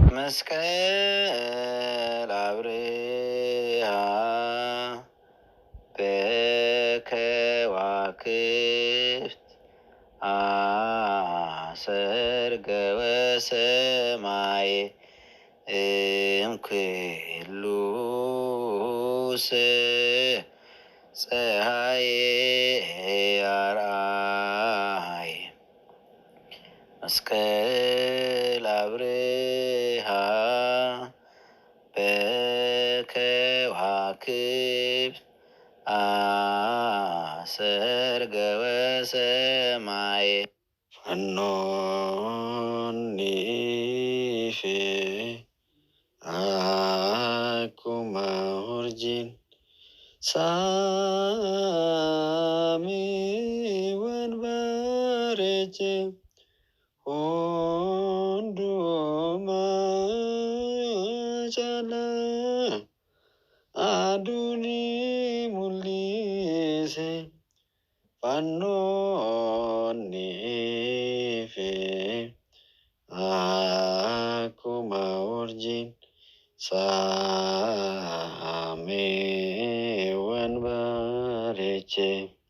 መስቀል አብርሃ በከዋክብት አሰርገ ወሰማይ እምኩሉ ፀሐይ አርአይ መስቀል አብርሃ በከዋክብት አሰርገ ወሰማይ ፈኖኒ አኩማ ኦርጂን ሳሚ ወንበሬቼ ሆንዱማ ጨለ አዱኒ ሙሊሴ ፋኖኒ አኩማ ኦርጂን ሳሜ ወንበሬቼ